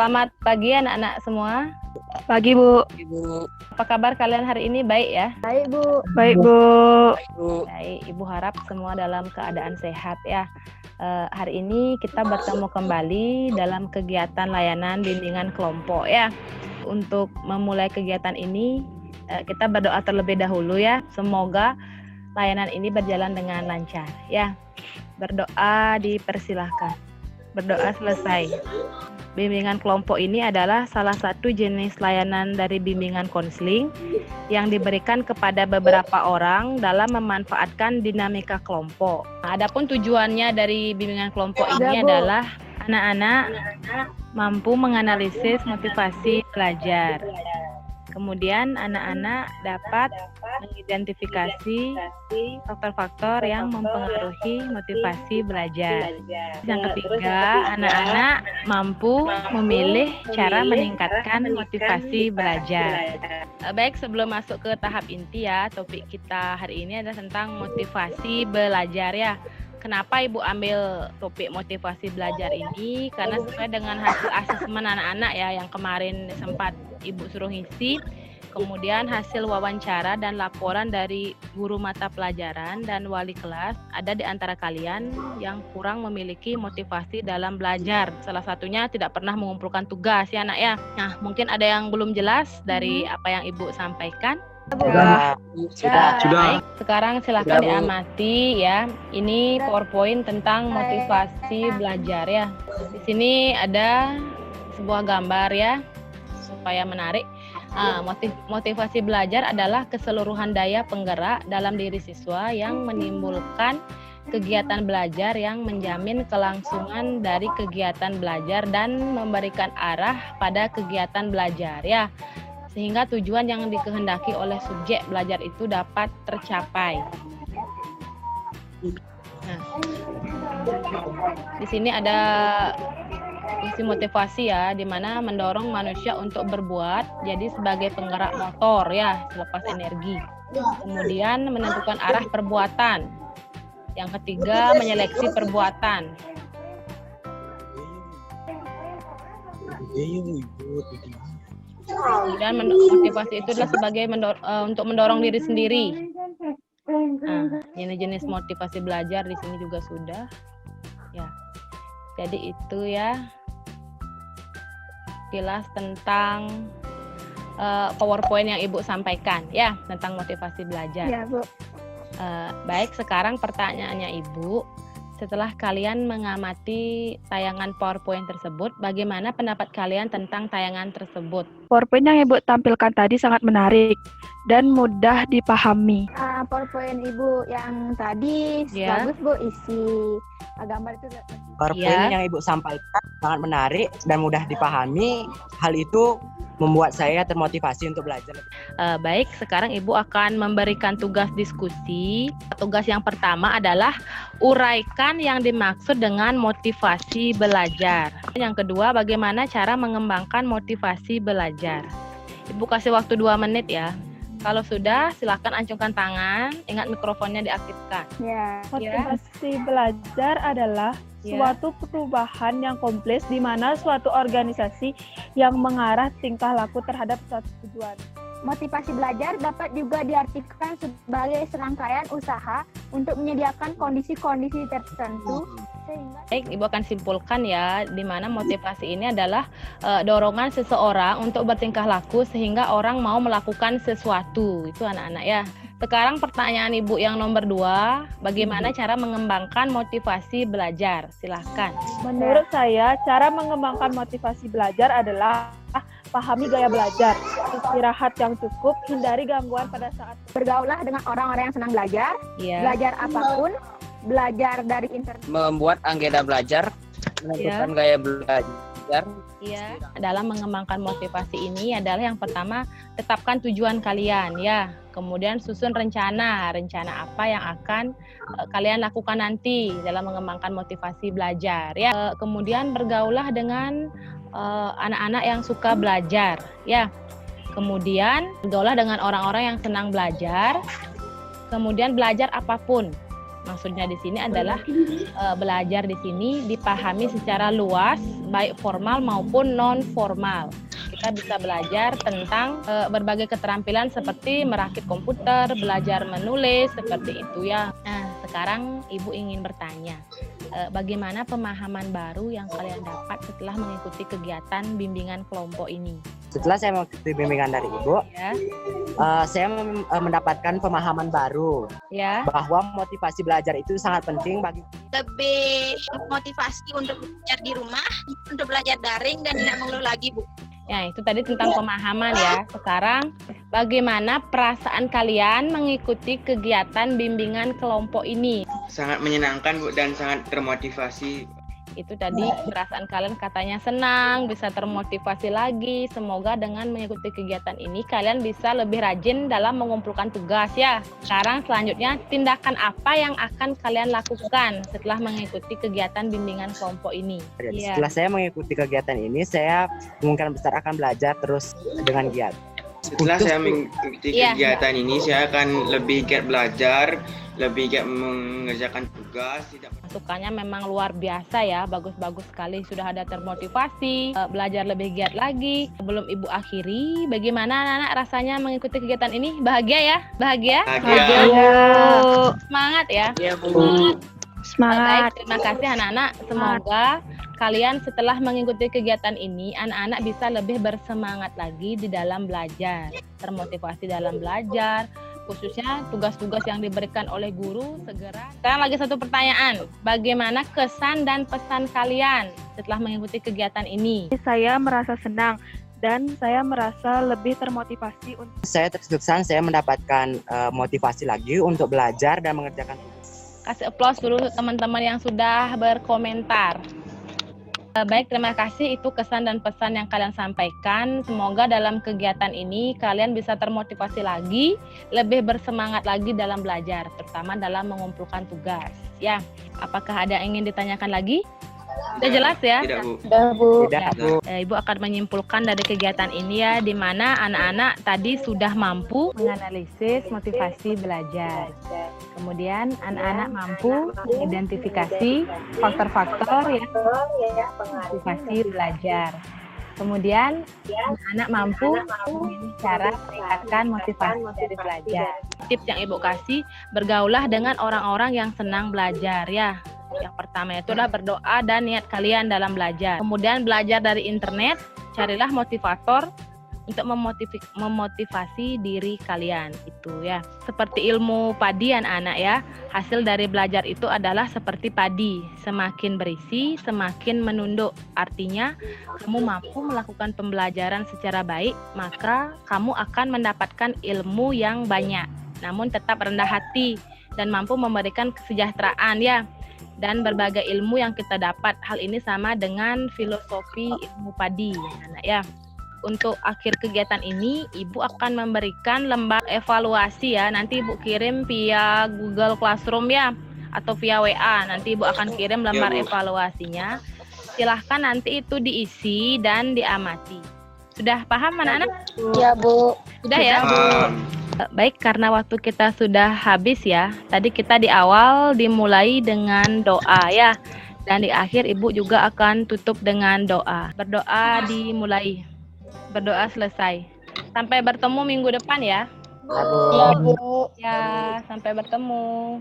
Selamat pagi anak-anak semua. Pagi, Bu. Ibu. Apa kabar kalian hari ini? Baik ya? Baik, Bu. Baik, Bu. Baik, Ibu harap semua dalam keadaan sehat ya. Hari ini kita bertemu kembali dalam kegiatan layanan bimbingan kelompok ya. Untuk memulai kegiatan ini, kita berdoa terlebih dahulu ya. Semoga layanan ini berjalan dengan lancar ya. Berdoa dipersilahkan. Berdoa selesai. Bimbingan kelompok ini adalah salah satu jenis layanan dari bimbingan konseling yang diberikan kepada beberapa orang dalam memanfaatkan dinamika kelompok. Adapun tujuannya dari bimbingan kelompok ini adalah anak-anak mampu menganalisis motivasi belajar. Kemudian anak-anak dapat mengidentifikasi faktor-faktor yang mempengaruhi motivasi belajar. Yang ketiga, anak-anak mampu memilih cara meningkatkan motivasi belajar. Baik, sebelum masuk ke tahap inti ya, topik kita hari ini adalah tentang motivasi belajar ya. Kenapa Ibu ambil topik motivasi belajar ini? Karena sesuai dengan hasil asesmen anak-anak ya yang kemarin sempat Ibu suruh ngisi. Kemudian hasil wawancara dan laporan dari guru mata pelajaran dan wali kelas, ada di antara kalian yang kurang memiliki motivasi dalam belajar. Salah satunya tidak pernah mengumpulkan tugas ya anak ya. Nah, mungkin ada yang belum jelas dari apa yang Ibu sampaikan. Sudah. Baik, sekarang silakan diamati ya. Ini PowerPoint tentang motivasi belajar ya. Di sini ada sebuah gambar ya supaya menarik. Motivasi belajar adalah keseluruhan daya penggerak dalam diri siswa yang menimbulkan kegiatan belajar yang menjamin kelangsungan dari kegiatan belajar dan memberikan arah pada kegiatan belajar ya. Sehingga tujuan yang dikehendaki oleh subjek belajar itu dapat tercapai. Nah, di sini ada fungsi motivasi ya, di mana mendorong manusia untuk berbuat, jadi sebagai penggerak motor ya, selepas energi. Kemudian menentukan arah perbuatan. Yang ketiga, menyeleksi perbuatan. Dan motivasi itu adalah sebagai untuk mendorong diri sendiri. Nah, jenis motivasi belajar di sini juga sudah. Ya. Jadi itu ya kilas tentang PowerPoint yang Ibu sampaikan ya tentang motivasi belajar. Ya, Bu. Baik, sekarang pertanyaannya Ibu, setelah kalian mengamati tayangan PowerPoint tersebut, bagaimana pendapat kalian tentang tayangan tersebut? PowerPoint yang Ibu tampilkan tadi sangat menarik dan mudah dipahami. PowerPoint Ibu yang tadi bagus, Bu, isi gambar itu. PowerPoint yang Ibu sampaikan sangat menarik dan mudah dipahami. Hal itu membuat saya termotivasi untuk belajar. Baik, sekarang Ibu akan memberikan tugas diskusi. Tugas yang pertama adalah uraikan yang dimaksud dengan motivasi belajar. Yang kedua, bagaimana cara mengembangkan motivasi belajar. Ibu kasih waktu 2 menit ya. Kalau sudah, silakan acungkan tangan. Ingat mikrofonnya diaktifkan. Ya. Motivasi belajar adalah suatu perubahan yang kompleks di mana suatu organisasi yang mengarah tingkah laku terhadap suatu tujuan. Motivasi belajar dapat juga diartikan sebagai serangkaian usaha untuk menyediakan kondisi-kondisi tertentu sehingga. Baik, Ibu akan simpulkan ya, di mana motivasi ini adalah dorongan seseorang untuk bertingkah laku sehingga orang mau melakukan sesuatu. Itu anak-anak ya. Sekarang pertanyaan Ibu yang nomor 2, bagaimana cara mengembangkan motivasi belajar? Silahkan. Menurut saya, cara mengembangkan motivasi belajar adalah pahami gaya belajar, istirahat yang cukup, hindari gangguan pada saat Bergaulah dengan orang-orang yang senang belajar, belajar apapun, belajar dari internet. Membuat agenda belajar, menentukan gaya belajar. Iya, dalam mengembangkan motivasi ini adalah yang pertama, tetapkan tujuan kalian ya. Kemudian susun rencana apa yang akan kalian lakukan nanti dalam mengembangkan motivasi belajar ya. Kemudian bergaulah dengan anak-anak yang suka belajar ya. Kemudian bergaulah dengan orang-orang yang senang belajar. Kemudian belajar apapun. Maksudnya di sini adalah belajar di sini dipahami secara luas, baik formal maupun non formal. Kita bisa belajar tentang berbagai keterampilan seperti merakit komputer, belajar menulis, seperti itu ya. Nah, sekarang Ibu ingin bertanya, bagaimana pemahaman baru yang kalian dapat setelah mengikuti kegiatan bimbingan kelompok ini? Setelah saya mengikuti bimbingan dari Ibu, Ya, saya mendapatkan pemahaman baru ya. bahwa motivasi belajar itu sangat penting bagi Lebih motivasi untuk belajar di rumah, untuk belajar daring dan tidak mengeluh lagi, Bu. Ya, itu tadi tentang pemahaman ya. Sekarang, bagaimana perasaan kalian mengikuti kegiatan bimbingan kelompok ini? Sangat menyenangkan, Bu, dan sangat termotivasi. Itu tadi perasaan kalian katanya senang, bisa termotivasi lagi. Semoga dengan mengikuti kegiatan ini kalian bisa lebih rajin dalam mengumpulkan tugas ya. Sekarang selanjutnya, tindakan apa yang akan kalian lakukan setelah mengikuti kegiatan bimbingan kelompok ini? Iya. Setelah saya mengikuti kegiatan ini, saya kemungkinan besar akan belajar terus dengan giat. Setelah saya mengikuti kegiatan ini, saya akan lebih giat belajar, lebih giat mengerjakan tugas. Masukannya memang luar biasa ya, bagus-bagus sekali. Sudah ada termotivasi, belajar lebih giat lagi. Sebelum Ibu akhiri, bagaimana anak-anak rasanya mengikuti kegiatan ini? Bahagia ya? Bahagia? Bahagia. Semangat ya? Iya, Bu. Baik, Semangat. terima kasih anak-anak. Semoga kalian setelah mengikuti kegiatan ini, anak-anak bisa lebih bersemangat lagi di dalam belajar, termotivasi dalam belajar, khususnya tugas-tugas yang diberikan oleh guru segera. Sekarang lagi satu pertanyaan, bagaimana kesan dan pesan kalian setelah mengikuti kegiatan ini? Saya merasa senang dan saya merasa lebih termotivasi untuk Saya terkesan saya mendapatkan motivasi lagi untuk belajar dan mengerjakan tugas. Kasih aplaus dulu teman-teman yang sudah berkomentar. Baik, terima kasih. Itu kesan dan pesan yang kalian sampaikan. Semoga dalam kegiatan ini kalian bisa termotivasi lagi, lebih bersemangat lagi dalam belajar, terutama dalam mengumpulkan tugas. Ya, apakah ada yang ingin ditanyakan lagi? Sudah jelas ya? Tidak, Bu. Tidak, Bu. Ibu akan menyimpulkan dari kegiatan ini ya, di mana anak-anak tadi sudah mampu menganalisis motivasi belajar. Kemudian anak-anak mampu mengidentifikasi faktor-faktor yang motivasi belajar. Kemudian anak-anak mampu memilih cara meningkatkan motivasi dari belajar. Tips yang Ibu kasih, bergaulah dengan orang-orang yang senang belajar ya. Yang pertama itu adalah berdoa dan niat kalian dalam belajar. Kemudian belajar dari internet, carilah motivator untuk memotivasi diri kalian itu ya. Seperti ilmu padi anak-anak ya, hasil dari belajar itu adalah seperti padi, semakin berisi semakin menunduk. Artinya kamu mampu melakukan pembelajaran secara baik, maka kamu akan mendapatkan ilmu yang banyak, namun tetap rendah hati dan mampu memberikan kesejahteraan ya. Dan berbagai ilmu yang kita dapat, hal ini sama dengan filosofi ilmu padi anak ya. Untuk akhir kegiatan ini, Ibu akan memberikan lembar evaluasi ya. Nanti Ibu kirim via Google Classroom ya, atau via WA. Nanti Ibu akan kirim lembar evaluasinya. Silahkan nanti itu diisi dan diamati. Sudah paham anak-anak? Ya, Bu. Sudah ya? Paham. Baik, karena waktu kita sudah habis ya. Tadi kita di awal dimulai dengan doa ya. Dan di akhir Ibu juga akan tutup dengan doa. Berdoa dimulai. Berdoa selesai. Sampai bertemu minggu depan ya. Ya, Bu. Ya, Bu. Ya, sampai bertemu.